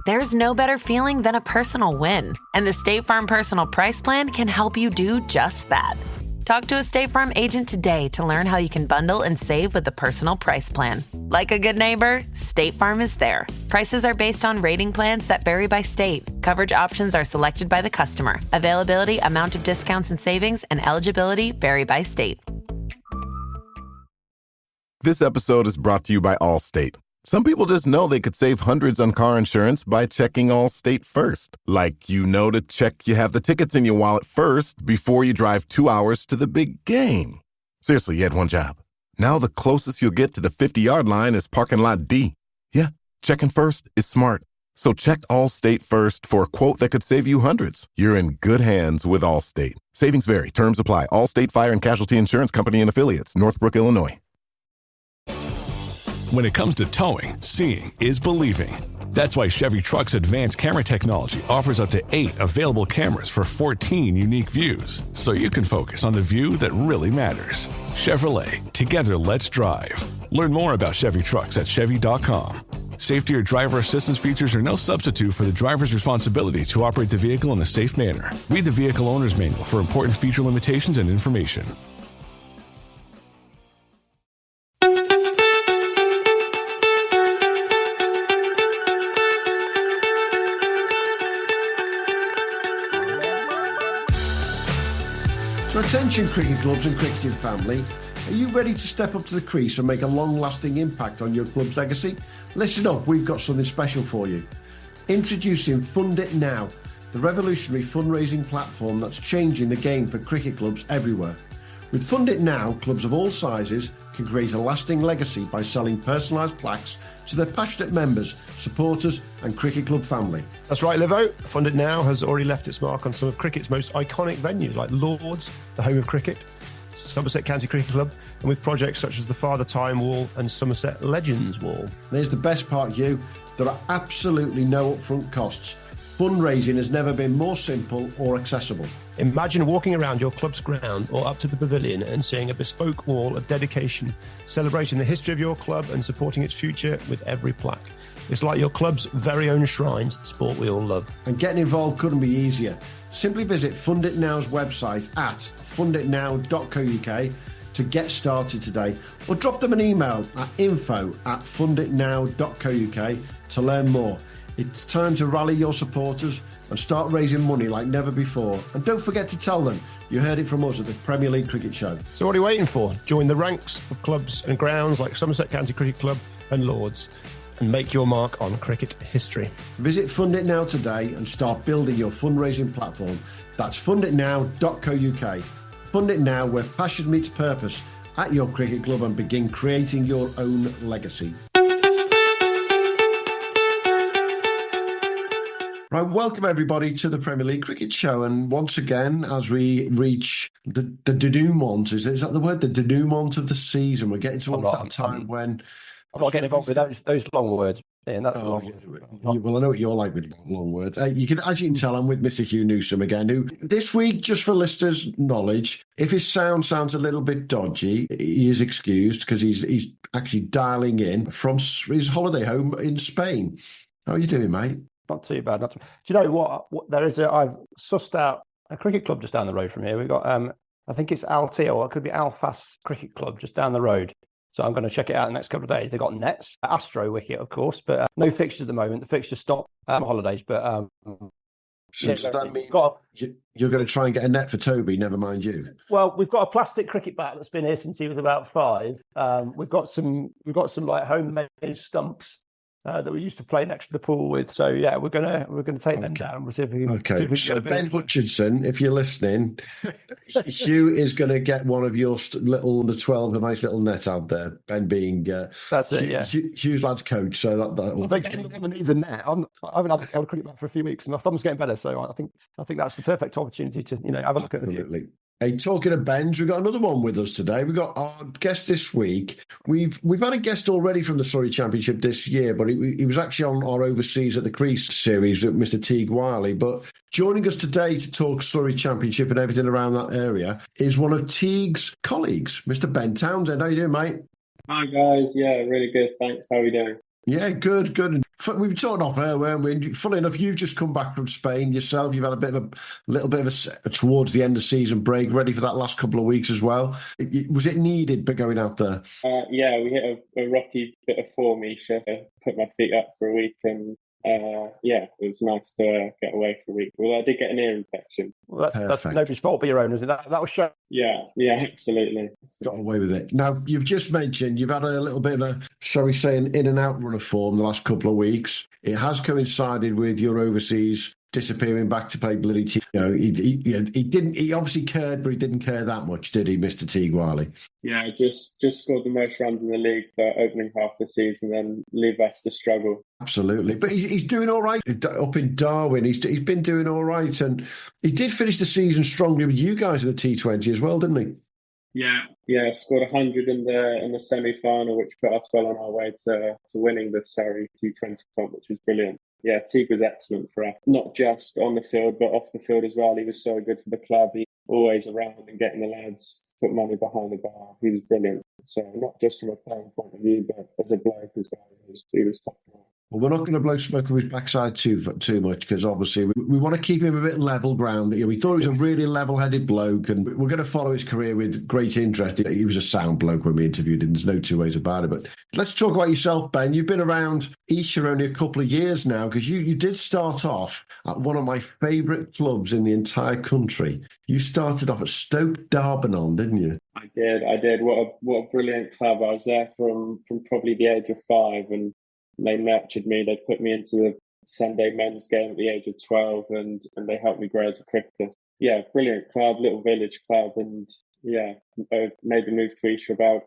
There's no better feeling than a personal win, and the State Farm Personal Price Plan can help you do just that. Talk to a State Farm agent today to learn how you can bundle and save with the Personal Price Plan. Like a good neighbor, State Farm is there. Prices are based on rating plans that vary by state. Coverage options are selected by the customer. Availability, amount of discounts and savings, and eligibility vary by state. This episode is brought to you by Allstate. Some people just know they could save hundreds on car insurance by checking Allstate first. Like, you know, to check you have the tickets in your wallet first before you drive 2 hours to the big game. Seriously, you had one job. Now the closest you'll get to the 50-yard line is parking lot D. Yeah, checking first is smart. So check Allstate first for a quote that could save you hundreds. You're in good hands with Allstate. Savings vary. Terms apply. Allstate Fire and Casualty Insurance Company and Affiliates. Northbrook, Illinois. When it comes to towing, seeing is believing. That's why Chevy Truck's advanced camera technology offers up to 8 available cameras for 14 unique views, so you can focus on the view that really matters. Chevrolet, together let's drive. Learn more about Chevy Trucks at Chevy.com. Safety or driver assistance features are no substitute for the driver's responsibility to operate the vehicle in a safe manner. Read the Vehicle Owner's Manual for important feature limitations and information. So attention cricket clubs and cricketing family, are you ready to step up to the crease and make a long-lasting impact on your club's legacy? Listen up, we've got something special for you. Introducing Fund It Now, the revolutionary fundraising platform that's changing the game for cricket clubs everywhere. With Fund It Now, clubs of all sizes can create a lasting legacy by selling personalised plaques to their passionate members, supporters and cricket club family. That's right, Livo. Fund It Now has already left its mark on some of cricket's most iconic venues like Lords, the home of cricket, Somerset County Cricket Club, and with projects such as the Father Time Wall and Somerset Legends Wall. There's the best part, Hugh. There are absolutely no upfront costs. Fundraising has never been more simple or accessible. Imagine walking around your club's ground or up to the pavilion and seeing a bespoke wall of dedication, celebrating the history of your club and supporting its future with every plaque. It's like your club's very own shrine to the sport we all love. And getting involved couldn't be easier. Simply visit Fund It Now's website at funditnow.co.uk to get started today, or drop them an email at info@funditnow.co.uk to learn more. It's time to rally your supporters and start raising money like never before. And don't forget to tell them you heard it from us at the Premier League Cricket Show. So what are you waiting for? Join the ranks of clubs and grounds like Somerset County Cricket Club and Lords and make your mark on cricket history. Visit Fund It Now today and start building your fundraising platform. That's funditnow.co.uk. Fund It Now, where passion meets purpose at your cricket club, and begin creating your own legacy. Right, welcome everybody to the Premier League Cricket Show, and once again, as we reach the denouement, is that the word? The denouement of the season. We're getting towards that time when I'm not getting involved with those long words. Ian, that's a long word. Well, I know what you're like with long words. As you can tell, I'm with Mr. Hugh Newsome again, who this week, just for listeners' knowledge, if his sound sounds a little bit dodgy, he is excused because he's actually dialing in from his holiday home in Spain. How are you doing, mate? Not too bad. Do you know what there is? I've sussed out a cricket club just down the road from here. We've got, I think it's Altea, or it could be Alfas Cricket Club just down the road. So I'm going to check it out in the next couple of days. They've got nets, Astro wicket, of course, but no fixtures at the moment. The fixtures stop holidays, but so does that mean you're going to try and get a net for Toby? Never mind you. Well, we've got a plastic cricket bat that's been here since he was about 5. We've got some like homemade stumps that we used to play next to the pool with. So yeah, we're gonna take them down. We'll see if we can. So Ben Hutchinson, if you're listening, Hugh is going to get one of your little under 12, a nice little net out there. Ben being that's it. Yeah, Hugh's lad's coach. So that I think anyone needs a net. I haven't had a cricket bat for a few weeks, and my thumb's getting better. So I think that's the perfect opportunity to have a look at it. Absolutely. Hey, talking of Ben's, we've got another one with us today. We've got our guest this week. We've had a guest already from the Surrey Championship this year, but he was actually on our Overseas at the Crease series with Mr. Teague Wiley. But joining us today to talk Surrey Championship and everything around that area is one of Teague's colleagues, Mr. Ben Townsend. How you doing, mate? Hi, guys. Yeah, really good. Thanks. How are you doing? Yeah, good. And we were talking off air, weren't we? Funnily enough, you've just come back from Spain yourself. You've had a little bit of a towards the end of season break, ready for that last couple of weeks as well. Was it needed, but going out there? Yeah, we hit a rocky bit of form, Esher. Put my feet up for a week, and yeah, it was nice to get away for a week. Well, I did get an ear infection. Well, that's nobody's fault but your own, is it? That was shown. Yeah, absolutely. Got away with it. Now, you've just mentioned you've had a little bit of a, shall we say, an in and out run of form the last couple of weeks. It has coincided with your overseas disappearing back to play bloody T. You know, he didn't. He obviously cared, but he didn't care that much, did he, Mr. Teaguali? Yeah, just scored the most runs in the league for opening half the season, then leave us to struggle. Absolutely, but he's doing all right up in Darwin. He's been doing all right, and he did finish the season strongly with you guys in the T20 as well, didn't he? Yeah, scored 100 in the semi-final, which put us well on our way to winning the Surrey T20 comp, which was brilliant. Yeah, Teague was excellent for us, not just on the field, but off the field as well. He was so good for the club. He always around and getting the lads to put money behind the bar. He was brilliant. So not just from a playing point of view, but as a bloke as well. He was top. Well, we're not going to blow smoke on his backside too much, because obviously we want to keep him a bit level ground. We thought he was a really level-headed bloke, and we're going to follow his career with great interest. He was a sound bloke when we interviewed him. There's no two ways about it. But let's talk about yourself, Ben. You've been around Esher only a couple of years now, because you did start off at one of my favourite clubs in the entire country. You started off at Stoke Darbanon, didn't you? I did. What a brilliant club. I was there from probably the age of 5, and they nurtured me. They put me into the Sunday men's game at the age of 12, and they helped me grow as a cricketer. Yeah, brilliant club, little village club, and yeah, made the move to Esher about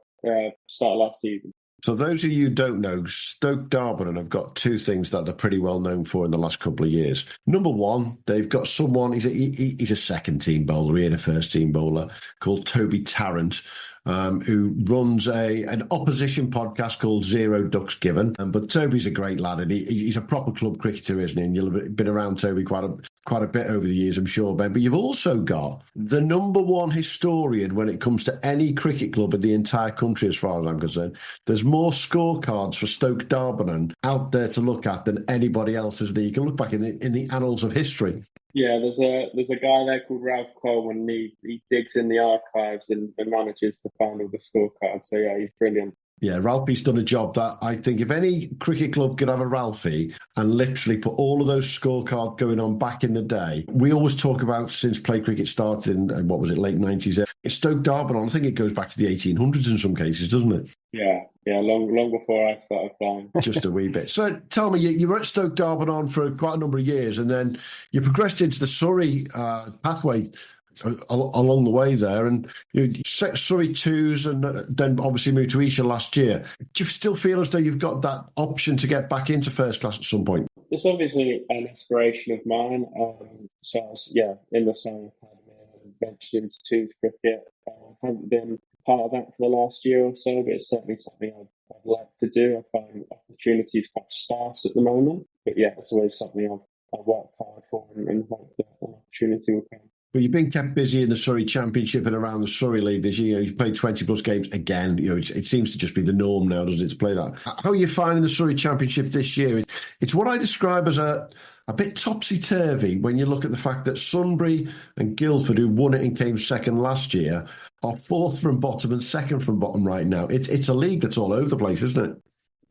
start of last season. So those of you who don't know, Stoke Darbanon have got two things that they're pretty well known for in the last couple of years. Number one, they've got someone, he's a second team bowler, he ain't a first team bowler, called Toby Tarrant, who runs an opposition podcast called Zero Ducks Given. But Toby's a great lad, and he's a proper club cricketer, isn't he? And you'll have been around Toby quite a bit over the years, I'm sure, Ben. But you've also got the number one historian when it comes to any cricket club in the entire country, as far as I'm concerned. There's more scorecards for Stoke Darbanon out there to look at than anybody else's that you can look back in the annals of history. Yeah, there's a guy there called Ralph Coleman. He digs in the archives and manages to find all the scorecards. So yeah, he's brilliant. Yeah, Ralphie's done a job that I think if any cricket club could have a Ralphie and literally put all of those scorecards going on back in the day. We always talk about since play cricket started in, what was it, late 90s. It's Stoke Darbanon. I think it goes back to the 1800s in some cases, doesn't it? Yeah, long before I started playing. Just a wee bit. So tell me, you were at Stoke Darbanon for quite a number of years, and then you progressed into the Surrey pathway along the way there, and you set Surrey 2s and then obviously moved to Esher last year. Do you still feel as though you've got that option to get back into first class at some point? It's obviously an aspiration of mine. So I was, in the Surrey Academy and ventured into 2s cricket. I haven't been part of that for the last year or so, but it's certainly something I'd like to do. I find opportunities quite sparse at the moment, but yeah, it's always something I've worked hard for and hope that an opportunity will come. But you've been kept busy in the Surrey Championship and around the Surrey League this year. You've played 20 plus games again. It seems to just be the norm now, doesn't it, to play that? How are you finding the Surrey Championship this year? It's what I describe as a bit topsy-turvy when you look at the fact that Sunbury and Guildford, who won it and came second last year, are fourth from bottom and second from bottom right now. It's a league that's all over the place, isn't it?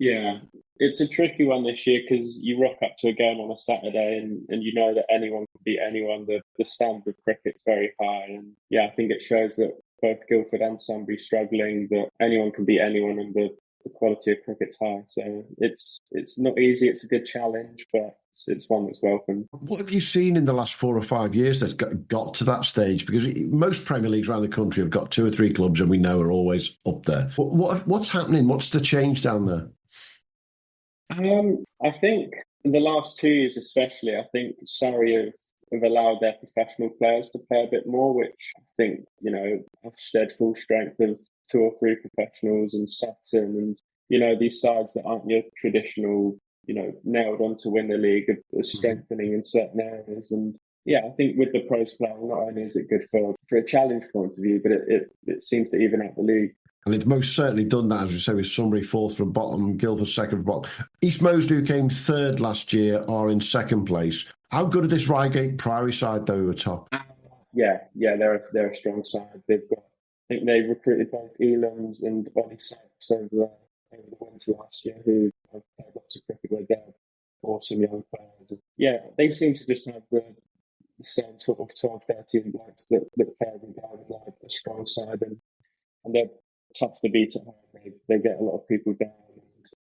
Yeah, it's a tricky one this year because you rock up to a game on a Saturday and you know that anyone can beat anyone. The standard of cricket's very high. And yeah, I think it shows that both Guildford and Sunbury struggling, that anyone can beat anyone and the quality of cricket's high. So it's not easy. It's a good challenge, but it's one that's welcome. What have you seen in the last 4 or 5 years that's got to that stage? Because most Premier Leagues around the country have got 2 or 3 clubs and we know are always up there. What's happening? What's the change down there? I think in the last 2 years especially, I think Surrey have allowed their professional players to play a bit more, which I think, Ofsted full strength of 2 or 3 professionals and Sutton and, these sides that aren't your traditional, nailed on to win the league are strengthening in certain areas. And yeah, I think with the pros playing, not only is it good for a challenge point of view, but it seems to even out the league. And it's most certainly done that, as we say, with Sunbury fourth from bottom, Guildford second from bottom. East Moseley, who came third last year, are in second place. How good are this Reigate Priory side, though, at top? Yeah, they're a strong side. They've got, I think they recruited both Elam's and Ollie Sykes over the winter last year, who have played lots of cricket with them. Awesome young players. And yeah, they seem to just have the same sort of 12, 13 blokes that play every game, like a strong side, and they're tough to beat at home. They get a lot of people down.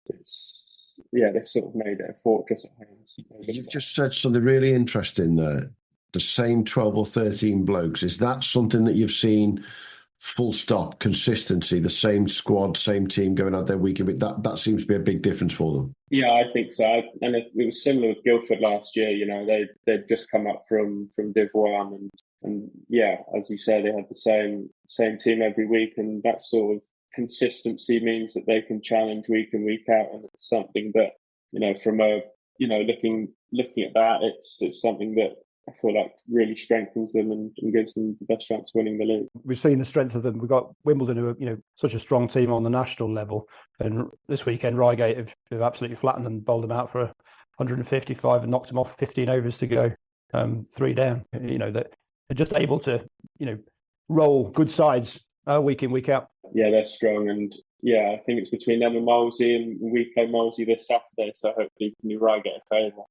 They've sort of made it a fortress at home. So you've just said something really interesting there. The same 12 or 13 blokes. Is that something that you've seen full stop, consistency, the same squad, same team going out there week in week? That seems to be a big difference for them. Yeah, I think so. And it was similar with Guildford last year. You know, they'd just come up from Div 1 and yeah, as you say, they had the same team every week, and that sort of consistency means that they can challenge week in, week out, and it's something that, you know, from looking at that, it's something that I feel like really strengthens them and gives them the best chance of winning the league. We've seen the strength of them. We've got Wimbledon, who are, you know, such a strong team on the national level, and this weekend Reigate have absolutely flattened them, bowled them out for 155 and knocked them off 15 overs to go, 3 down. You know, that they're just able to, you know, roll good sides week in, week out. Yeah, they're strong, and yeah, I think it's between them and Molesey, and we play Molesey this Saturday, so hopefully can Reigate a favour.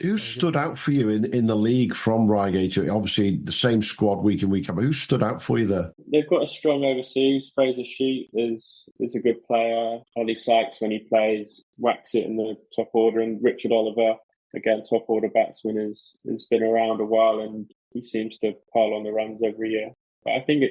Who stood out for you in the league from Reigate? Obviously, the same squad week in, week out, but who stood out for you there? They've got a strong overseas. Fraser Sheet is a good player. Ollie Sykes, when he plays, whacks it in the top order, and Richard Oliver, again, top order batsman, has been around a while, and he seems to pile on the runs every year. But I think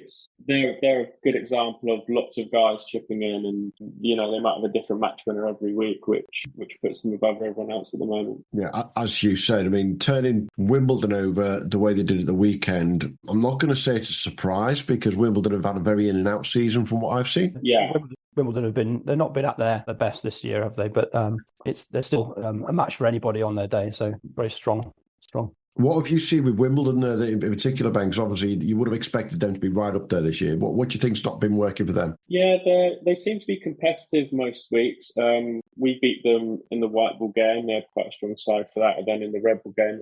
they're a good example of lots of guys chipping in, and you know, they might have a different match winner every week, which puts them above everyone else at the moment. Yeah, as you said, I mean, turning Wimbledon over the way they did at the weekend, I'm not going to say it's a surprise, because Wimbledon have had a very in and out season from what I've seen. Yeah, Wimbledon they've not been at their best this year, have they? But they're still a match for anybody on their day. So very strong. What have you seen with Wimbledon in particular, Ben? Because obviously you would have expected them to be right up there this year. What do you think's not been working for them? Yeah, they seem to be competitive most weeks. We beat them in the white ball game. They're quite a strong side for that. And then in the red ball game,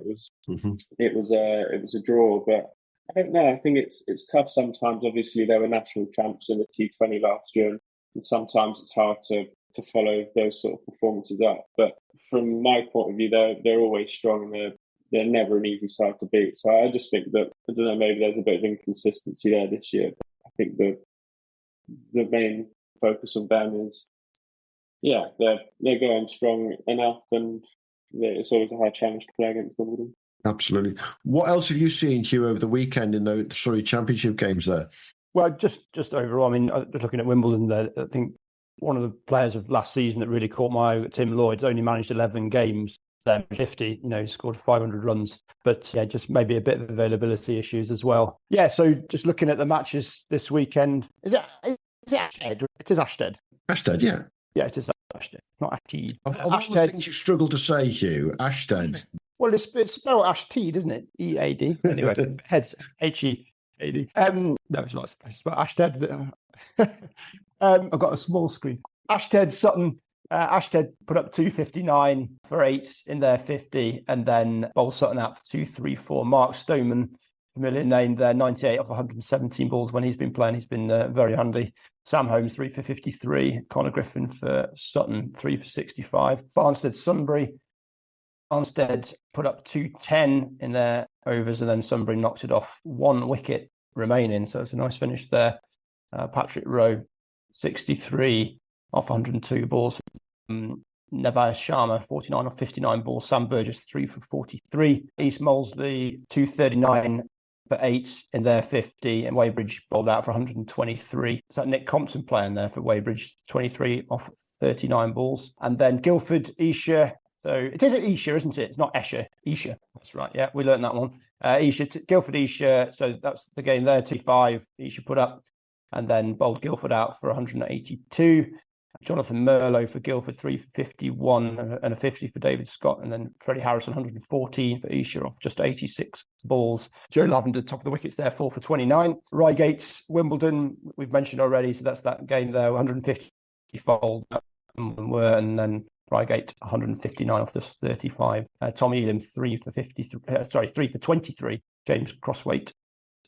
it was a draw. But I don't know. I think it's tough sometimes. Obviously, they were national champs in the T20 last year, and sometimes it's hard to follow those sort of performances up. But from my point of view, they're always strong, and they're never an easy side to beat. So I just think that, I don't know, maybe there's a bit of inconsistency there this year. But I think the main focus of them is, yeah, they're going strong enough, and it's always a high challenge to play against Wimbledon. Absolutely. What else have you seen, Hugh, over the weekend in the Surrey Championship games there? Well, just overall, I mean, looking at Wimbledon there, I think one of the players of last season that really caught my eye, Tim Lloyd's only managed 11 games. 50, you know, scored 500 runs, but yeah, just maybe a bit of availability issues as well. Yeah, so just looking at the matches this weekend, is it Ashtead? It is Ashtead. Ashtead, yeah. Yeah, it is Ashtead, not Ashtead. Ashtead. You struggle to say, Hugh. Ashtead. Well, it's spelled Ashtead, isn't it? E-A-D. Anyway, heads H-E-A-D. No, it's not. It's spelled Ashtead. I've got a small screen. Ashtead, Sutton. Ashtead put up 259 for 8 in their 50, and then bowled Sutton out for 234. Mark Stoneman, familiar name there, 98 off 117 balls when he's been playing. He's been very handy. Sam Holmes, 3 for 53. Connor Griffin for Sutton, 3 for 65. Barnstead Sunbury. Barnstead put up 210 in their overs, and then Sunbury knocked it off, 1 wicket remaining. So it's a nice finish there. Patrick Rowe, 63 off 102 balls. Navaz Sharma, 49 off 59 balls. Sam Burgess, 3 for 43. East Moseley, 239 for 8 in their 50. And Weybridge bowled out for 123. Is that Nick Compton playing there for Weybridge? 23 off 39 balls. And then Guildford, Esher. So it is Esher, isn't it? It's not Esher. Esher. That's right. Yeah, we learned that one. Guildford, Esher. So that's the game there. 2-5. Esher put up. And then bowled Guildford out for 182. Jonathan Merlo for Guildford, 3 for 51 and a 50 for David Scott. And then Freddie Harrison, 114 for Esher off just 86 balls. Joe Lavender, top of the wickets there, 4 for 29. Reigate, Wimbledon, we've mentioned already. So that's that game there, 150 fold. And then Reigate, 159 off this 35. Tom Elam, 3 for 23. James Crosswaite,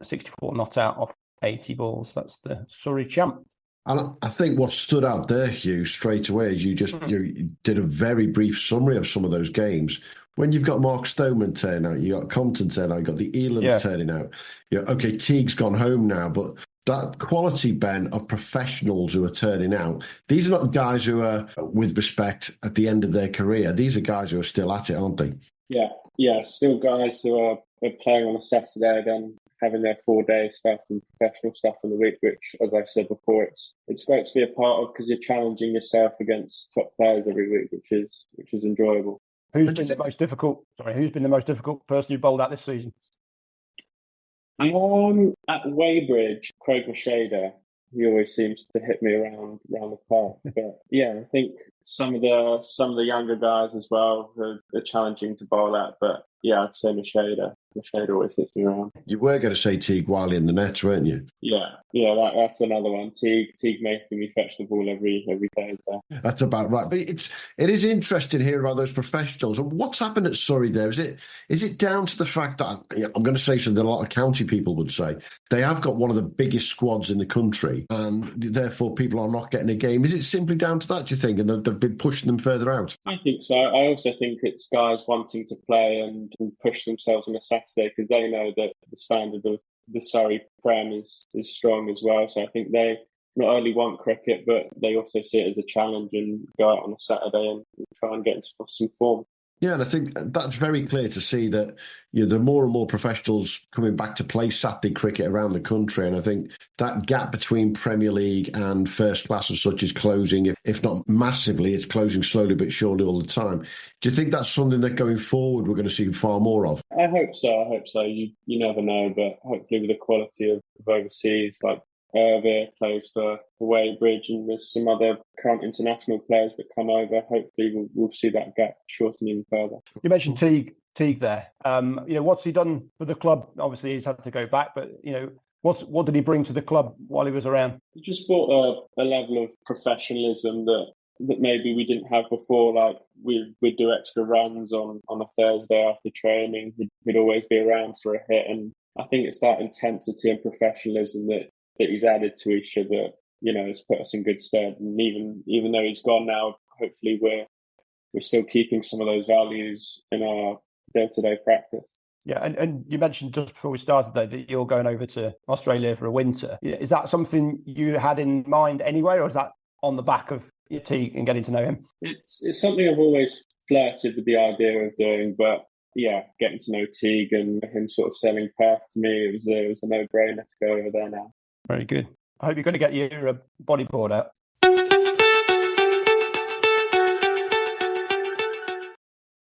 64 not out off 80 balls. That's the Surrey champ. And I think what stood out there, Hugh, straight away is you did a very brief summary of some of those games. When you've got Mark Stoneman turning out, you got Compton turning out, you got the Elands turning out. Okay, Teague's gone home now, but that quality, Ben, of professionals who are turning out, these are not guys who are, with respect, at the end of their career. These are guys who are still at it, aren't they? Yeah, still guys who are playing on a Saturday, then having their 4-day stuff and professional stuff in the week, which, as I said before, it's great to be a part of because you're challenging yourself against top players every week, which is enjoyable. Who's been the most difficult person you bowled out this season? At Weybridge, Craig Mashader. He always seems to hit me around the park. But yeah, I think some of the younger guys as well are challenging to bowl at. But yeah, I'd say Mashader. Mashader always hits me around. You were going to say Teague Wiley in the nets, weren't you? Yeah, that's another one. Teague making me fetch the ball every Thursday. That's about right. But it is interesting hearing about those professionals. And what's happened at Surrey there? Is it down to the fact that, I'm going to say something a lot of county people would say, they have got one of the biggest squads in the country and therefore people are not getting a game? Is it simply down to that, do you think? And they've been pushing them further out? I think so. I also think it's guys wanting to play and push themselves on a Saturday because they know that the standard of the Surrey Prem is strong as well. So I think they not only want cricket, but they also see it as a challenge and go out on a Saturday and try and get into some form. Yeah, and I think that's very clear to see that there are more and more professionals coming back to play Saturday cricket around the country. And I think that gap between Premier League and first class as such is closing, if not massively, it's closing slowly but surely all the time. Do you think that's something that going forward we're going to see far more of? I hope so. You never know, but hopefully with the quality of overseas, like Irvine plays for Weybridge, and there's some other current international players that come over. Hopefully, we'll see that gap shorten even further. You mentioned Teague there. What's he done for the club? Obviously, he's had to go back, but what did he bring to the club while he was around? He just brought a level of professionalism that maybe we didn't have before. Like we'd do extra runs on a Thursday after training. He'd always be around for a hit, and I think it's that intensity and professionalism that he's added to each other, has put us in good stead. And even though he's gone now, hopefully we're still keeping some of those values in our day-to-day practice. Yeah, and you mentioned just before we started though that you're going over to Australia for a winter. Is that something you had in mind anyway, or is that on the back of Teague and getting to know him? It's something I've always flirted with the idea of doing, but yeah, getting to know Teague and him sort of selling Perth to me, it was a no-brainer to go over there now. Very good. I hope you're going to get your bodyboard out.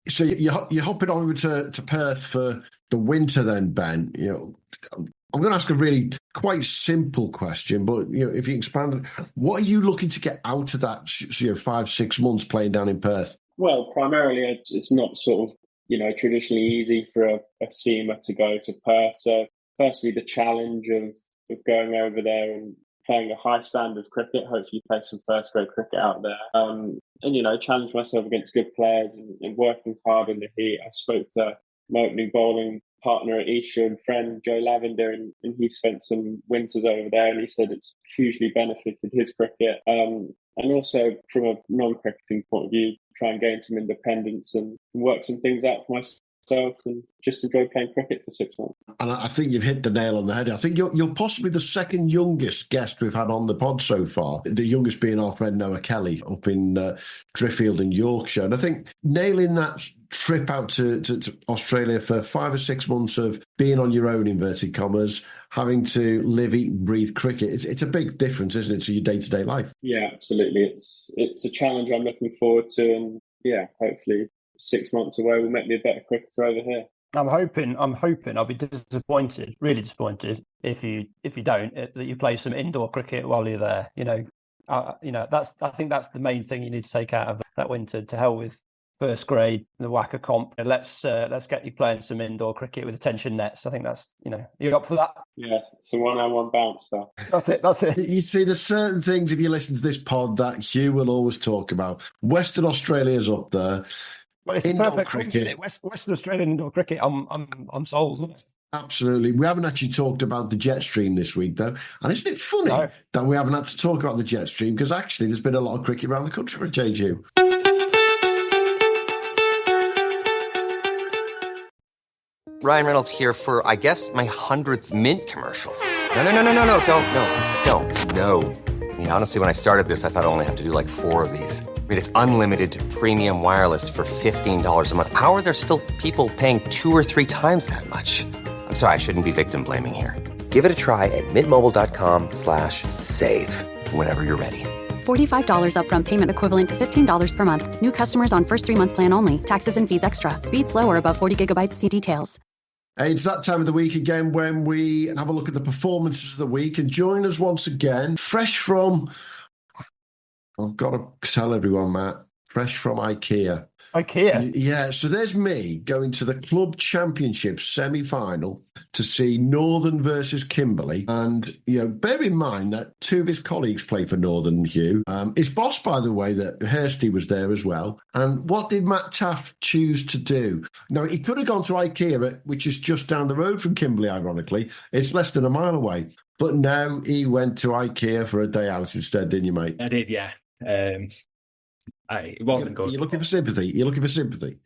So you're hopping over to Perth for the winter then, Ben. I'm going to ask a really quite simple question, but if you expand, what are you looking to get out of that 5-6 months playing down in Perth? Well, primarily it's not sort of traditionally easy for a seamer to go to Perth. So firstly, the challenge of going over there and playing a high standard of cricket, hopefully play some first grade cricket out there, and challenge myself against good players and working hard in the heat. I spoke to my opening bowling partner at Esher and friend Joe Lavender, and he spent some winters over there, and he said it's hugely benefited his cricket, and also from a non-cricketing point of view, try and gain some independence and work some things out for myself and just enjoy playing cricket for 6 months. And I think you've hit the nail on the head. I think you're possibly the second youngest guest we've had on the pod so far, the youngest being our friend Noah Kelly up in Driffield in Yorkshire. And I think nailing that trip out to Australia for 5 or 6 months of being on your own, inverted commas, having to live, eat and breathe cricket, it's a big difference, isn't it, to your day-to-day life? Yeah, absolutely. It's a challenge I'm looking forward to, and yeah, hopefully 6 months away will make me a better cricketer over here. I'm hoping I'll be really disappointed if you don't, that you play some indoor cricket while you're there. I think that's the main thing you need to take out of that winter. To hell with first grade, the WACA comp. Let's get you playing some indoor cricket with attention nets. I think that's, you up for that? Yes, it's a 101 bouncer. That's it. You see, there's certain things, if you listen to this pod, that Hugh will always talk about. Western Australia's up there. Well, it's Indoor perfect cricket. Western Australian indoor cricket. I'm sold, isn't it? Absolutely. We haven't actually talked about the jet stream this week, though. And isn't it funny that we haven't had to talk about the jet stream? Because actually, there's been a lot of cricket around the country for a change, Hugh. Ryan Reynolds here for, I guess, my 100th Mint commercial. No, don't. I mean, honestly, when I started this, I thought I only have to do like 4 of these. I mean, it's unlimited premium wireless for $15 a month. How are there still people paying 2 or 3 times that much? I'm sorry, I shouldn't be victim blaming here. Give it a try at mintmobile.com/save. Whenever you're ready. $45 upfront payment equivalent to $15 per month. New customers on first 3-month plan only. Taxes and fees extra. Speed slower above 40 gigabytes. See details. Hey, it's that time of the week again when we have a look at the performances of the week. And join us once again, fresh from, I've got to tell everyone, Matt, fresh from IKEA. IKEA? Yeah, so there's me going to the Club Championship semi-final to see Northern versus Kimberley. And, bear in mind that 2 of his colleagues play for Northern, Hugh. His boss, by the way, that Hursty was there as well. And what did Matt Taft choose to do? Now, he could have gone to IKEA, which is just down the road from Kimberley, ironically. It's less than a mile away. But no, he went to IKEA for a day out instead, didn't you, mate? I did, yeah. It wasn't good. You're looking for sympathy.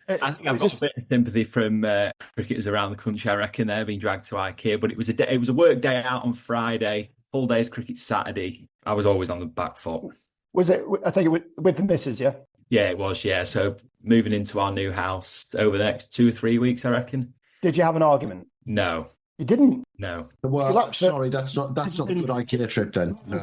I think I've got a bit of sympathy from cricketers around the country. I reckon they're being dragged to IKEA, but it was a work day out on Friday, full day's cricket Saturday. I was always on the back foot. Was it? I take it with the missus, yeah. Yeah, it was. Yeah, so moving into our new house over the next 2 or 3 weeks, I reckon. Did you have an argument? No, you didn't. No. Well, sorry, that's not a good IKEA trip then. No.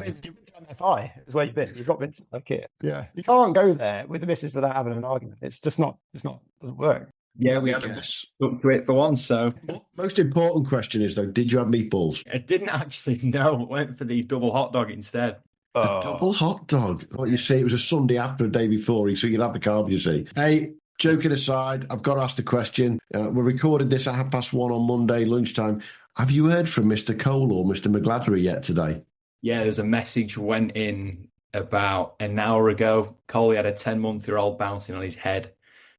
MFI is where you've been. You've not been to IKEA. Yeah, you can't go there with the missus without having an argument. It's just not. Doesn't work. Yeah, we had to look to it for once. So, most important question is though, did you have meatballs? I didn't actually. No, went for the double hot dog instead. A double hot dog. What you see? It was a Sunday after a day before, so you'd have the carb. You see. Hey, joking aside, I've got to ask the question. We recorded this at 1:30 on Monday lunchtime. Have you heard from Mr. Cole or Mr. McGladdery yet today? Yeah, there's a message went in about an hour ago. Coley had a 10-month-old bouncing on his head.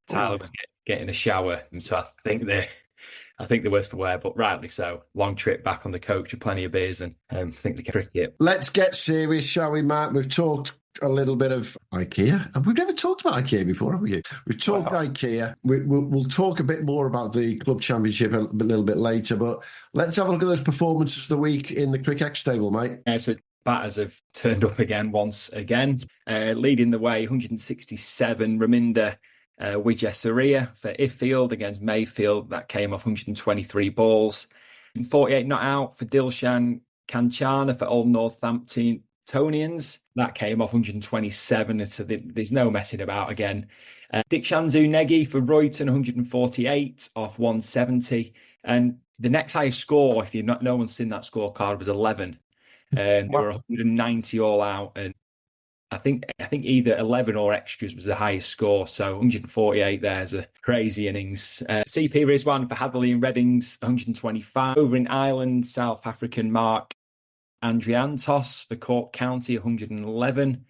Tyler was getting a shower, and so I think they're worse for wear, but rightly so. Long trip back on the coach with plenty of beers, and I think the cricket. Let's get serious, shall we, Matt? We've talked a little bit of IKEA. We've never talked about IKEA before, have we? We've talked IKEA. We'll talk a bit more about the Club Championship a little bit later, but let's have a look at those performances of the week in the Cricket stable, mate. So batters have turned up again once again. Leading the way, 167, Raminder Wijesuria for Iffield against Mayfield. That came off 123 balls. 48 not out for Dilshan Kanchana for Old Northamptonians. That came off 127, so there's no messing about again. Dikshanzu Negi for Royton, 148 off 170. And the next highest score, if no one's seen that scorecard, was 11. And there were 190 all out. And I think either 11 or extras was the highest score. So 148 there's a crazy innings. CP Rizwan for Hatherley and Reddings, 125. Over in Ireland, South African Mark Andriantos for Cork County, 111.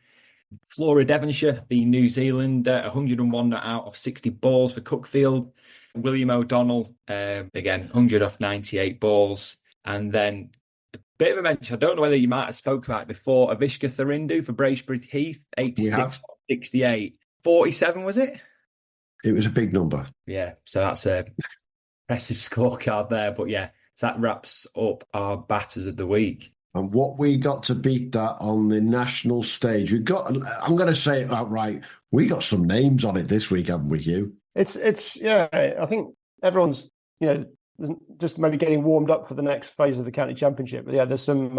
Flora Devonshire, the New Zealander, 101 not out of 60 balls for Cookfield. William O'Donnell, again, 100 off 98 balls. And then a bit of a mention, I don't know whether you might have spoken about it before, Avishka Tharindu for Bracebridge Heath, 86 off 68. 47, was it? It was a big number. Yeah, so that's a impressive scorecard there. But yeah, so that wraps up our batters of the week. And what we got to beat that on the national stage, I'm going to say it outright, we got some names on it this week, haven't we, Hugh? It's yeah, I think everyone's, just maybe getting warmed up for the next phase of the county championship. But yeah, there's some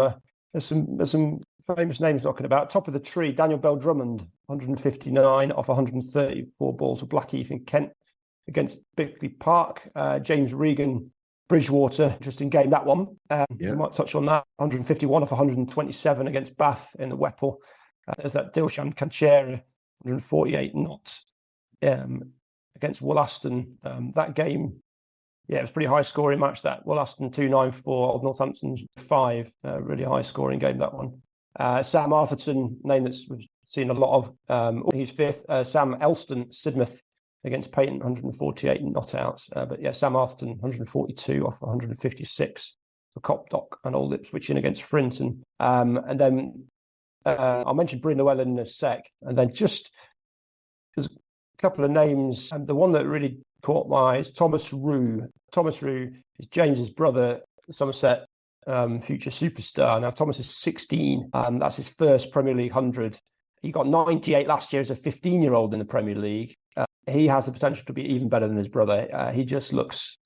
famous names knocking about. Top of the tree, Daniel Bell Drummond, 159 off 134 balls for Blackheath in Kent against Bickley Park. James Regan, Bridgewater, interesting game, that one. We might touch on that. 151 off 127 against Bath in the Whipple. There's that Dilshan Kanchera, 148 not against Wollaston. That game, yeah, it was a pretty high scoring match. That Wollaston 294, Old Northampton 5. Really high scoring game, that one. Sam Arthurton, name that's we've seen a lot of. He's 5th. Sam Elston, Sidmouth against Payton, 148 not outs. But yeah, Sam Arthurton, 142 off 156 for Copdock, and Old Ipswich in against Frinton. And then I'll mention Bryn Llewellyn in a sec. And then just there's a couple of names. And the one that really caught my eye is Thomas Rue. Thomas Rue is James's brother, Somerset future superstar. Now, Thomas is 16. That's his first Premier League 100. He got 98 last year as a 15-year-old in the Premier League. He has the potential to be even better than his brother. He just looks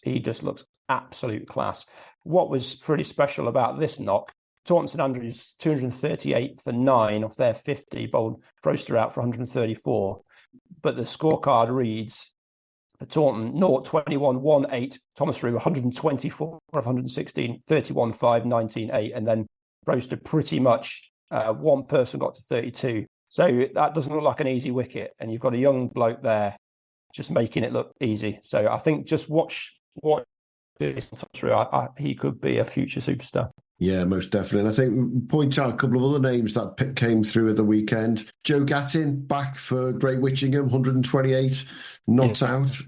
absolute class. What was pretty special about this knock, Taunton St Andrews 238 for 9 off their 50, bowled Froster out for 134. But the scorecard reads for Taunton 0-21-1-8, Thomas Rue 124 of 116, 31-5, 19-8, and then Froster pretty much one person got to 32. So that doesn't look like an easy wicket, and you've got a young bloke there just making it look easy. So I think just watch he could be a future superstar. Yeah, most definitely. And I think point out a couple of other names that came through at the weekend. Joe Gattin back for Great Witchingham, 128 not out.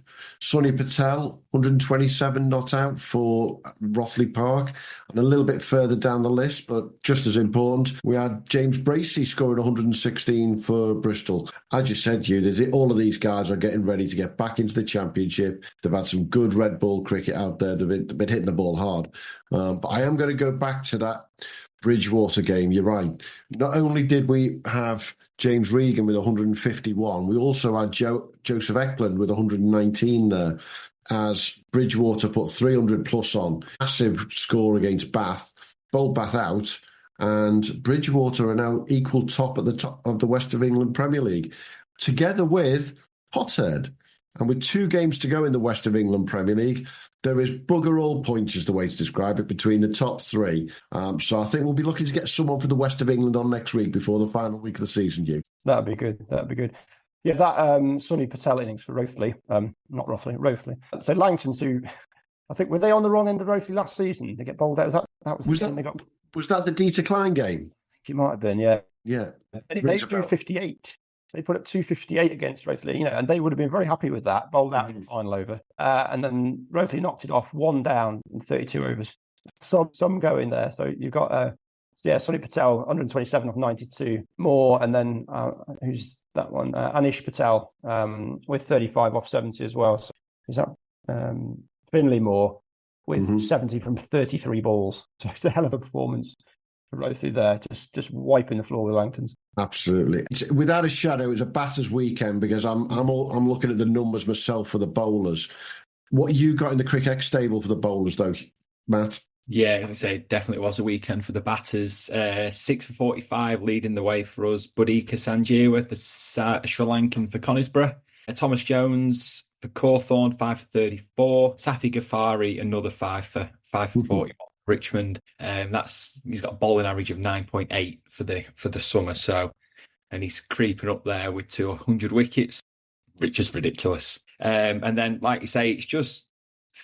Sonny Patel, 127 not out for Rothley Park. And a little bit further down the list, but just as important, we had James Bracey scoring 116 for Bristol. As you said, Hugh, all of these guys are getting ready to get back into the Championship. They've had some good red ball cricket out there. They've been hitting the ball hard. But I am going to go back to that Bridgewater game. You're right. Not only did we have James Regan with 151, we also had Joseph Eklund with 119 there, as Bridgewater put 300 plus on. Massive score against Bath, bowled Bath out, and Bridgewater are now equal top at the top of the West of England Premier League, together with Potterhead. And with 2 games to go in the West of England Premier League, there is bugger all points, is the way to describe it, between the top 3. So I think we'll be looking to get someone for the West of England on next week before the final week of the season, Hugh. That'd be good. Yeah, that Sonny Patel innings for Rothley, Rothley. So Langton's, who I think, were they on the wrong end of Rothley last season? They get bowled out. Was that the Dieter Klein game? I think it might have been, yeah. Yeah. They drew 58. They put up 258 against Rothley, and they would have been very happy with that, bowled out in the final over. And then Rothley knocked it off, 1 down in 32 overs. Some go in there. So you've got, Sonny Patel, 127 of 92 more. And then, who's that one? Anish Patel with 35 off 70 as well. So is that Finley Moore with 70 from 33 balls. So it's a hell of a performance for Rothley there, just wiping the floor with Langtons. Absolutely. Without a shadow, it's a batter's weekend, because I'm looking at the numbers myself for the bowlers. What you got in the Cricket stable for the bowlers, though, Matt? Yeah, I'd say definitely was a weekend for the batters. 6 for 45 leading the way for us. Budika Sanjeewa, the Sri Lankan for Conisborough. Thomas Jones for Cawthorne, 5 for 34. Safi Ghaffari, another 5 for 41. Richmond, he's got a bowling average of 9.8 for the summer, so, and he's creeping up there with 200 wickets, which is ridiculous. And then, like you say, it's just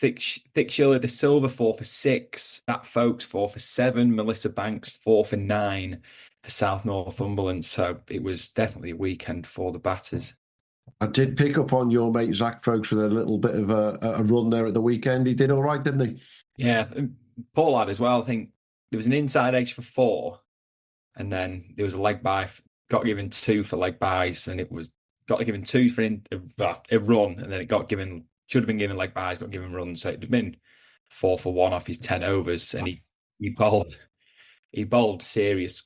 Thick Shiller de Silva 4 for 6, That Folks 4 for 7, Melissa Banks 4 for 9 for South Northumberland. So it was definitely a weekend for the batters. I did pick up on your mate Zach Folks with a little bit of a run there at the weekend. He did all right, didn't he? Yeah. Poor lad as well. I think there was an inside edge for 4, and then there was a leg bye. Got given 2 for leg byes, and it was got given 2 for a run, and then it should have been given leg byes, got given runs. So it'd have been 4 for 1 off his 10 overs, and he bowled serious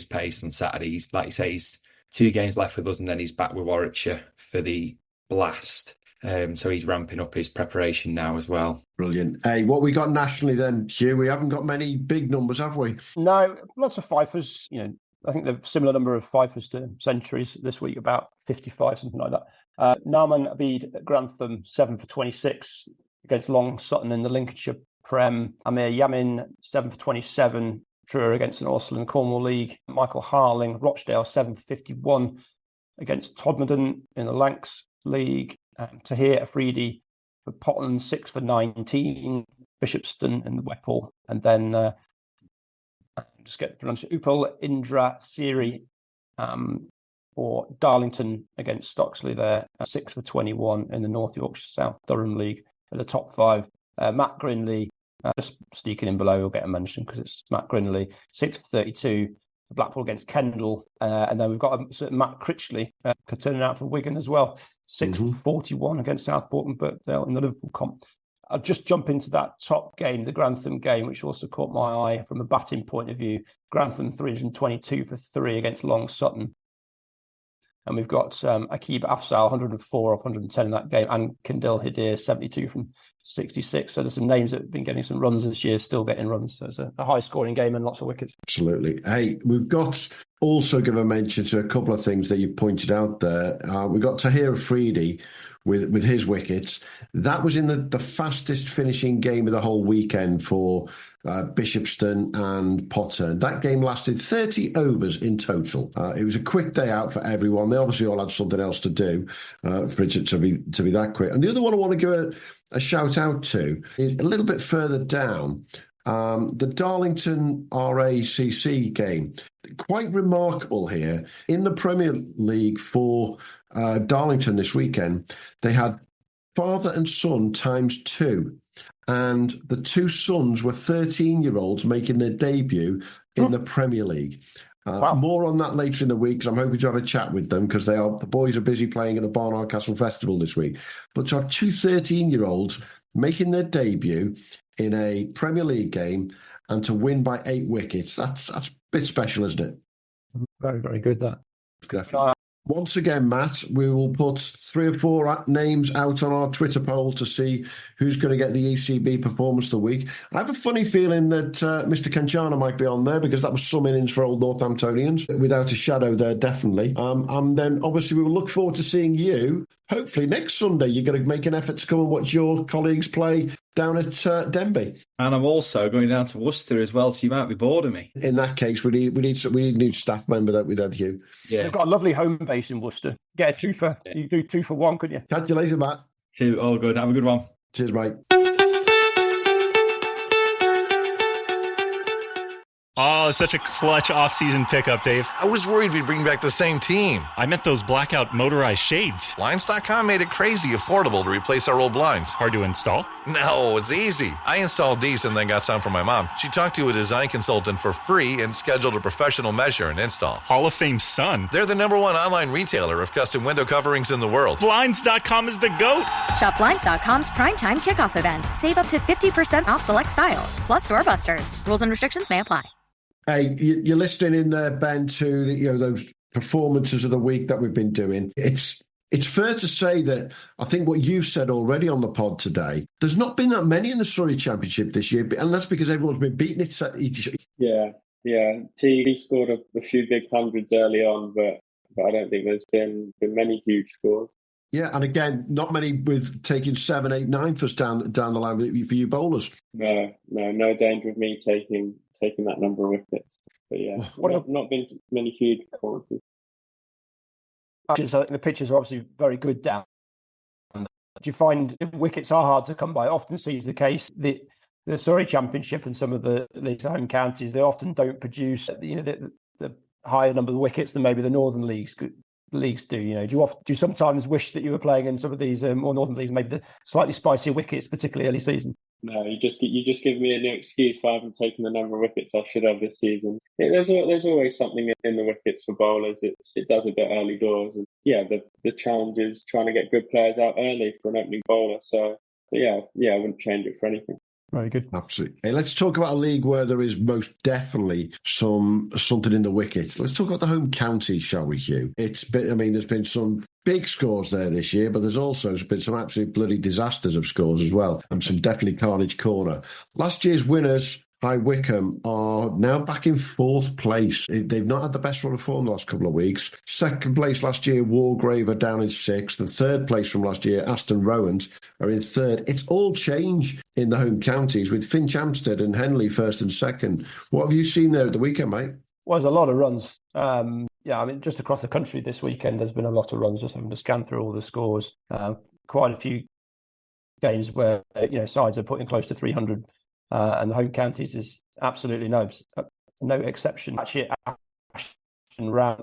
pace on Saturday. He's, like you say, he's 2 games left with us, and then he's back with Warwickshire for the Blast. So he's ramping up his preparation now as well. Brilliant. Hey, what we got nationally then, Hugh? We haven't got many big numbers, have we? No, lots of fifers. I think the similar number of fifers to centuries this week, about 55, something like that. Narman Abid at Grantham, 7 for 26 against Long Sutton in the Lincolnshire Prem. Amir Yamin, 7 for 27 Truro against St Austell Cornwall League. Michael Harling, Rochdale 751 against Todmorden in the Lancs League. Tahir Afridi for Potton 6 for 19. Bishopston in the Whipple. And then just get the pronunciation. Upal Indra Siri for Darlington against Stocksley there. 6 for 21 in the North Yorkshire South Durham League. At the top 5, Matt Grinley, just sneaking in below, we'll get a mention because it's Matt Grinley, 6 for 32. Blackpool against Kendal. And then we've got a certain Matt Critchley turning out for Wigan as well. 6 for 41 against Southport and Birkdale in the Liverpool comp. I'll just jump into that top game, the Grantham game, which also caught my eye from a batting point of view. Grantham 322 for 3 against Long Sutton. And we've got Akib Afzal, 104 off 110 in that game, and Kendal Hidir, 72 from 66. So there's some names that have been getting some runs this year, still getting runs. So it's a high-scoring game and lots of wickets. Absolutely. Hey, we've got also give a mention to a couple of things that you pointed out there. We've got Tahir Afridi with his wickets. That was in the fastest finishing game of the whole weekend for Bishopston and Potter. That game lasted 30 overs in total. It was a quick day out for everyone. They obviously all had something else to do for it to be that quick. And the other one I want to give a shout out to is a little bit further down. The Darlington RACC game, quite remarkable here. In the Premier League for Darlington this weekend, they had father and son times 2. And the 2 sons were 13-year-olds making their debut in the Premier League. Wow. More on that later in the week, because I'm hoping to have a chat with them, because the boys are busy playing at the Barnard Castle Festival this week. But to have 2 13-year-olds making their debut in a Premier League game and to win by 8 wickets, that's a bit special, isn't it? Very, very good, that. Definitely. Once again, Matt, we will put 3 or 4 names out on our Twitter poll to see who's going to get the ECB Performance of the Week. I have a funny feeling that Mr. Kanchana might be on there, because that was some innings for old Northamptonians, without a shadow there, definitely. And then, obviously, we will look forward to seeing you, hopefully next Sunday. You're going to make an effort to come and watch your colleagues play down at Denby. And I'm also going down to Worcester as well, so you might be bored of me. In that case, we need a new staff member that we'd had, Hugh. Yeah. They've got a lovely home base in Worcester. Get a 2 for, you do 2 for 1, couldn't you? Catch you later, Matt. 2, all good. Have a good one. Cheers, mate. Oh, such a clutch off-season pickup, Dave. I was worried we'd bring back the same team. I meant those blackout motorized shades. Blinds.com made it crazy affordable to replace our old blinds. Hard to install? No, it's easy. I installed these and then got some for my mom. She talked to a design consultant for free and scheduled a professional measure and install. Hall of Fame son. They're the #1 online retailer of custom window coverings in the world. Blinds.com is the GOAT. Shop Blinds.com's primetime kickoff event. Save up to 50% off select styles, plus doorbusters. Rules and restrictions may apply. Hey, you're listening in there, Ben, to those performances of the week that we've been doing. It's fair to say that I think what you said already on the pod today, there's not been that many in the Surrey Championship this year, and that's because everyone's been beating it. Yeah. He scored a few big hundreds early on, but I don't think there's been many huge scores. Yeah, and again, not many with taking 7, 8, 9 for us down the line for you bowlers. No danger of me taking that number of wickets. But yeah, not been many huge performances. I think the pitches are obviously very good down. Do you find wickets are hard to come by? It often seems the case. The Surrey Championship and some of the leagues' home counties, they often don't produce the higher number of wickets than maybe the northern leagues do. Do you sometimes wish that you were playing in some of these more northern leagues, maybe the slightly spicier wickets, particularly early season? No, you just give me a new excuse for having taken the number of wickets I should have this season. There's always something in the wickets for bowlers. It does a bit early doors, and the challenge is trying to get good players out early for an opening bowler. So I wouldn't change it for anything. Very good. Absolutely. Hey, let's talk about a league where there is most definitely something in the wickets. Let's talk about the home counties, shall we, Hugh? There's been some big scores there this year, but there's also been some absolute bloody disasters of scores as well, and some definitely carnage corner. Last year's winners High Wycombe are now back in 4th place. They've not had the best run of form the last couple of weeks. 2nd place last year, Wargrave are down in 6th. The 3rd place from last year, Aston Rowans, are in 3rd. It's all change in the home counties with Finch Hampstead and Henley 1st and 2nd. What have you seen there at the weekend, mate? Well, there's a lot of runs. Just across the country this weekend, there's been a lot of runs. Just having to scan through all the scores. Quite a few games where sides are putting close to 300. And the home counties is absolutely no exception. Actually, Ashton Round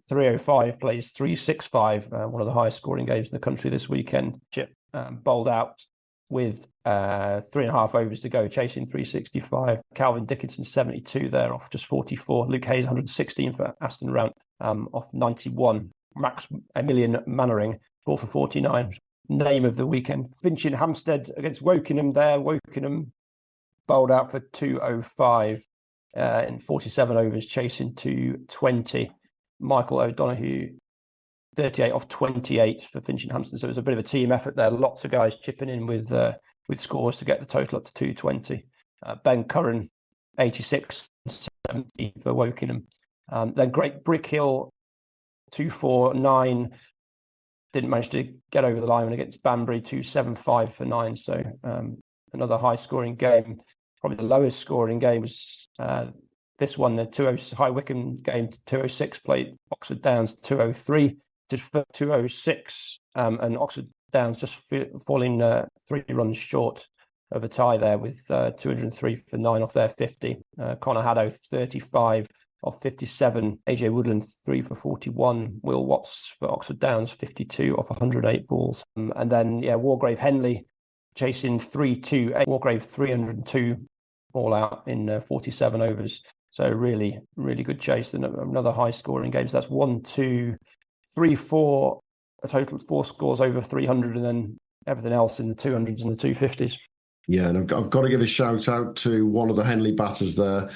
305 plays 365, one of the highest scoring games in the country this weekend. Chip bowled out with 3.5 overs to go, chasing 365. Calvin Dickinson 72 there off just 44. Luke Hayes 116 for Aston Round off 91. Max Emilian Mannering 4 for 49. Name of the weekend. Finch in Hampstead against Wokingham there. Wokingham bowled out for 205 in 47 overs, chasing 220. Michael O'Donoghue 38 off 28 for Finch in Hampstead. So it was a bit of a team effort there. Lots of guys chipping in with scores to get the total up to 220. Ben Curran 86 70 for Wokingham. Then Great Brickhill 249. Didn't manage to get over the line against Banbury, 275 for 9. So another high-scoring game. Probably the lowest scoring game was this one, the High Wycombe game, 206 played Oxford Downs 203 to 206, and Oxford Downs just falling 3 runs short of a tie there with 203 for 9 off their 50. Connor Haddow 35 off 57. AJ Woodland 3 for 41. Will Watts for Oxford Downs 52 off 108 balls. And then Wargrave Henley chasing 3-2. Wargrave 302 all out in 47 overs. So really, really good chase and another high scoring game. So that's 1, 2, 3, 4, a total of 4 scores over 300, and then everything else in the 200s and the 250s. Yeah, and I've got to give a shout out to one of the Henley batters there.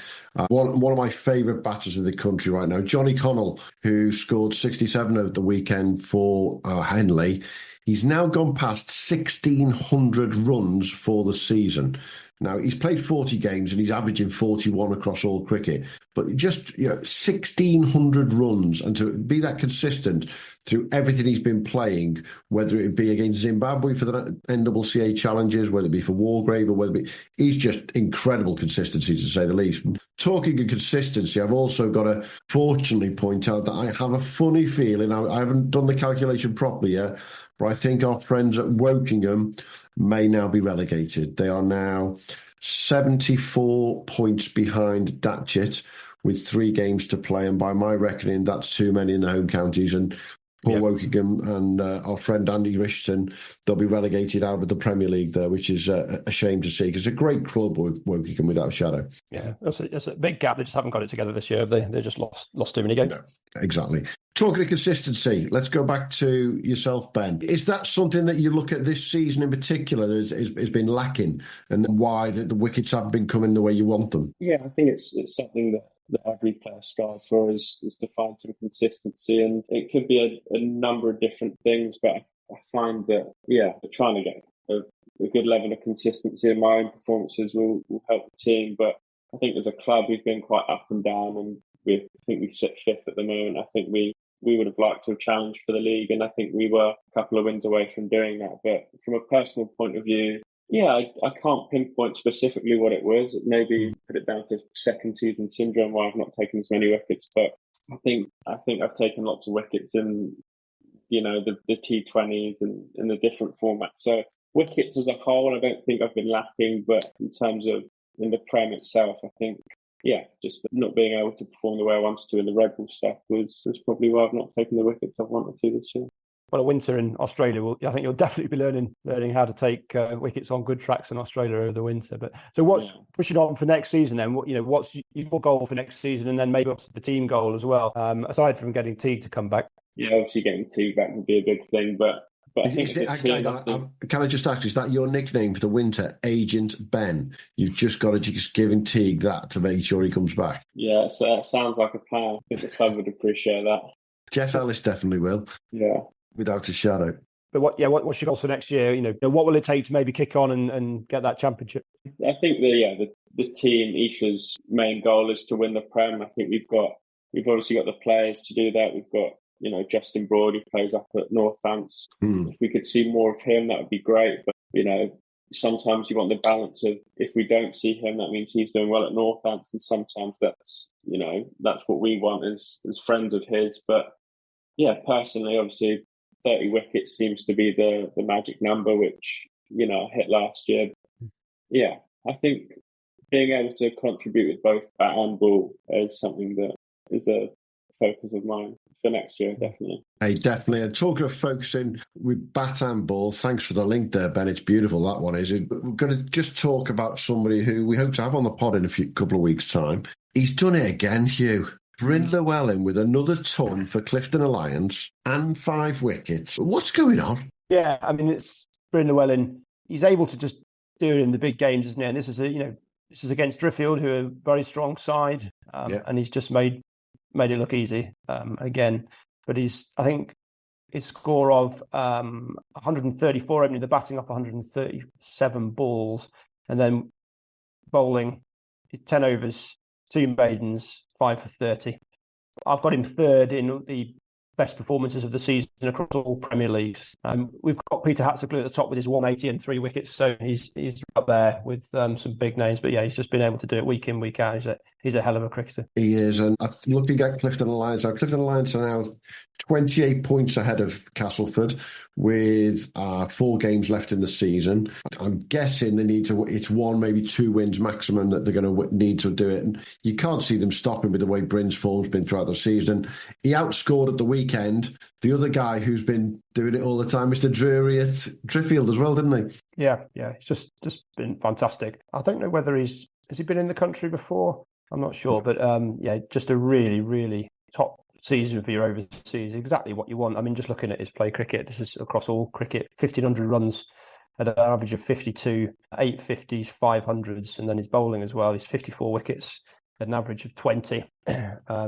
One of my favourite batters in the country right now, Johnny Connell, who scored 67 over the weekend for Henley. He's now gone past 1,600 runs for the season. Now, he's played 40 games and he's averaging 41 across all cricket. But just 1,600 runs, and to be that consistent through everything he's been playing, whether it be against Zimbabwe for the NCCA challenges, whether it be for Wargrave or whether it be, he's just incredible consistency, to say the least. Talking of consistency, I've also got to fortunately point out that I have a funny feeling, I haven't done the calculation properly yet, but I think our friends at Wokingham may now be relegated. They are now 74 points behind Datchet with 3 games to play. And by my reckoning, that's too many in the home counties. And poor Wokingham and our friend Andy Richardson, they'll be relegated out of the Premier League there, which is a shame to see, because it's a great club, Wokingham, without a shadow. Yeah, it's a big gap. They just haven't got it together this year. They just lost too many games. No, exactly. Talking of consistency, let's go back to yourself, Ben. Is that something that you look at this season in particular that has been lacking, and why the wickets haven't been coming the way you want them? Yeah, I think it's something that every player strives for is to find some consistency, and it could be a number of different things, but I find that, trying to get a good level of consistency in my own performances will help the team. But I think as a club, we've been quite up and down, and I think we sit 5th at the moment. I think we would have liked to have challenged for the league, and I think we were a couple of wins away from doing that. But from a personal point of view, I can't pinpoint specifically what it was. Maybe put it down to second season syndrome, why I've not taken as many wickets. But I think I've taken lots of wickets in, the T20s and in the different formats. So wickets as a whole, I don't think I've been lacking. But in terms of in the Prem itself, I think, just not being able to perform the way I wanted to in the Red Bull stuff was probably why I've not taken the wickets I've wanted to this year. Well, a winter in Australia, I think you'll definitely be learning how to take wickets on good tracks in Australia over the winter. But so what's pushing on for next season then? What's your goal for next season, and then maybe the team goal as well, aside from getting Teague to come back? Yeah, obviously getting Teague back would be a big thing, but I think can I just ask, is that your nickname for the winter, Agent Ben? You've just got to just give Teague that to make sure he comes back. Yeah, it sounds like a plan. I think the club would appreciate that. Jeff Ellis definitely will. Yeah. Without a shadow. But what's your goals for next year? What will it take to maybe kick on and get that championship? I think the the team, Esher's main goal is to win the Prem. I think we've obviously got the players to do that. We've got, Justin Broad, who plays up at Northants. If we could see more of him, that would be great. But, sometimes you want the balance of, if we don't see him, that means he's doing well at Northants. And sometimes that's what we want as friends of his. But yeah, personally, obviously 30 wickets seems to be the magic number, which, I hit last year. Yeah, I think being able to contribute with both bat and ball is something that is a focus of mine for next year, definitely. Hey, definitely. And talking of focusing with bat and ball, thanks for the link there, Ben. It's beautiful, that one is. We're going to just talk about somebody who we hope to have on the pod in a couple of weeks' time. He's done it again, Hugh. Bryn Llewellyn with another ton for Clifton Alliance and 5 wickets. What's going on? Yeah, I mean, it's Bryn Llewellyn. He's able to just do it in the big games, isn't he? And this is against Driffield, who are a very strong side, and he's just made it look easy again. But I think his score of 134 opening the batting off 137 balls, and then bowling 10 overs, 2 maidens, 5 for 30. I've got him third in the best performances of the season across all Premier Leagues. We've got Peter Hatzeglu at the top with his 180 and 3 wickets, so he's up there with some big names. But yeah, he's just been able to do it week in, week out. He's a hell of a cricketer. He is, and looking at Clifton Alliance, Clifton Alliance are now 28 points ahead of Castleford with 4 games left in the season. I'm guessing it's 1, maybe 2 wins maximum that they're going to need to do it. And you can't see them stopping with the way Bryn's form's been throughout the season. And he outscored at the weekend the other guy who's been doing it all the time, Mr. Drury at Driffield as well, didn't he? Yeah, it's just been fantastic. I don't know whether has he been in the country before? I'm not sure, but just a really, really top season for your overseas. Exactly what you want. I mean, just looking at his play cricket, this is across all cricket, 1,500 runs at an average of 52, 850s, 500s, and then his bowling as well. He's 54 wickets at an average of 20,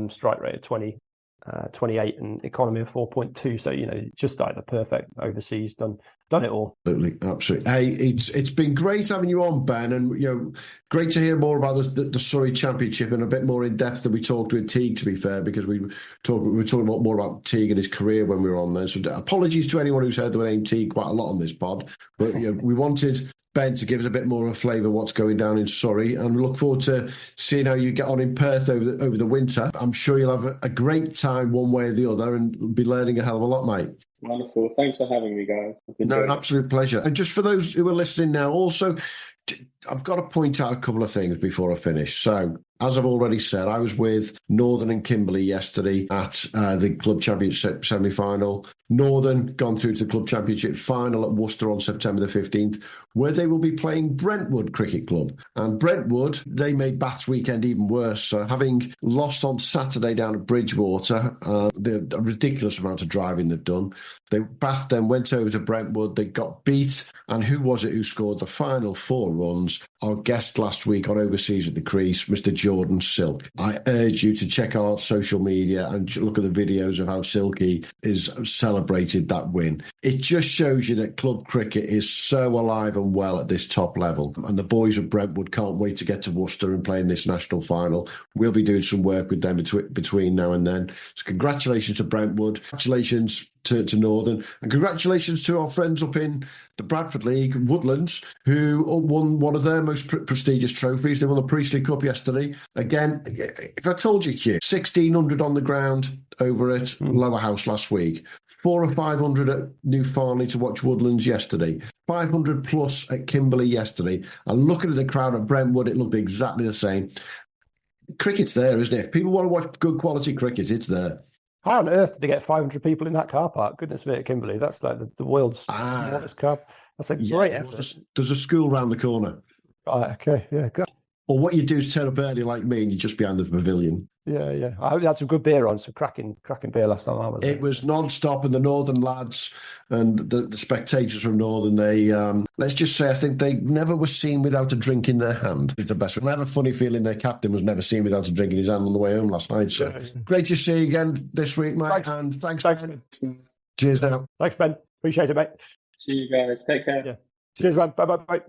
strike rate of 28 and economy of 4.2. So, just like the perfect overseas, done it all. Absolutely. Hey, it's been great having you on, Ben, and great to hear more about the Surrey Championship and a bit more in depth than we talked with Teague, to be fair, because we were talking more about Teague and his career when we were on there. So apologies to anyone who's heard the name Teague quite a lot on this pod, but we wanted Ben to give us a bit more of a flavour of what's going down in Surrey, and we look forward to seeing how you get on in Perth over the winter. I'm sure you'll have a great time one way or the other and be learning a hell of a lot, mate. Wonderful. Thanks for having me, guys. No, an absolute pleasure. And just for those who are listening now, also, I've got to point out a couple of things before I finish. So, as I've already said, I was with Northern and Kimberley yesterday at the Club Championship semi-final. Northern gone through to the Club Championship final at Worcester on September the 15th, where they will be playing Brentwood Cricket Club. And Brentwood, they made Bath's weekend even worse. So having lost on Saturday down at Bridgewater, the ridiculous amount of driving they've done, Bath then went over to Brentwood. They got beat. And who was it who scored the final 4 runs? Our guest last week on Overseas at the Crease, Mr. Jordan Silk. I urge you to check our social media and look at the videos of how Silky is celebrated that win. It just shows you that club cricket is so alive and well at this top level. And the boys at Brentwood can't wait to get to Worcester and play in this national final. We'll be doing some work with them between now and then. So congratulations to Brentwood. Congratulations to Northern, and congratulations to our friends up in the Bradford League, Woodlands, who won one of their most prestigious trophies. They won the Priestley Cup yesterday. Again, if I told you, 1,600 on the ground over at Lower House last week, 400 or 500 at New Farnley to watch Woodlands yesterday, 500 plus at Kimberley yesterday, and looking at the crowd at Brentwood, it looked exactly the same. Cricket's there, isn't it? If people want to watch good quality cricket, it's there. How on earth did they get 500 people in that car park? Goodness me, at Kimberley. That's like the world's smallest car. That's a great effort. There's a school round the corner. Right, okay, yeah. Or what you do is turn up early like me and you're just behind the pavilion. Yeah. I hope you had some good beer on, some cracking beer last time I was there. It was non-stop, and the Northern lads and the spectators from Northern, they, let's just say, I think they never were seen without a drink in their hand. It's the best one. I have a funny feeling their captain was never seen without a drink in his hand on the way home last night. So great to see you again this week, mate. Thanks. And thanks, Ben. Cheers now. Thanks, Ben. Appreciate it, mate. See you guys. Take care. Yeah. Cheers, man. Bye.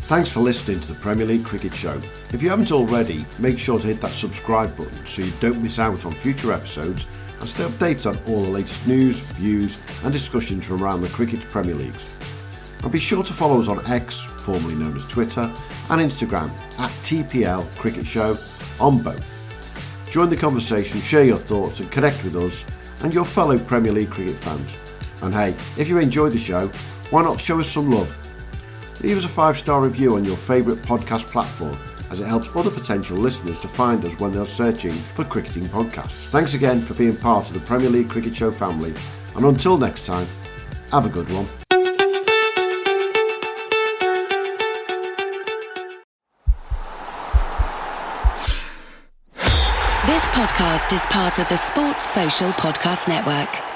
Thanks for listening to the Premier League Cricket Show. If you haven't already, make sure to hit that subscribe button so you don't miss out on future episodes and stay updated on all the latest news, views and discussions from around the Cricket's Premier Leagues. And be sure to follow us on X, formerly known as Twitter, and Instagram at TPL Cricket Show on both. Join the conversation, share your thoughts and connect with us and your fellow Premier League cricket fans. And hey, if you enjoyed the show, why not show us some love? Leave us a 5-star review on your favourite podcast platform, as it helps other potential listeners to find us when they're searching for cricketing podcasts. Thanks again for being part of the Premier League Cricket Show family, and until next time, have a good one. This podcast is part of the Sports Social Podcast Network.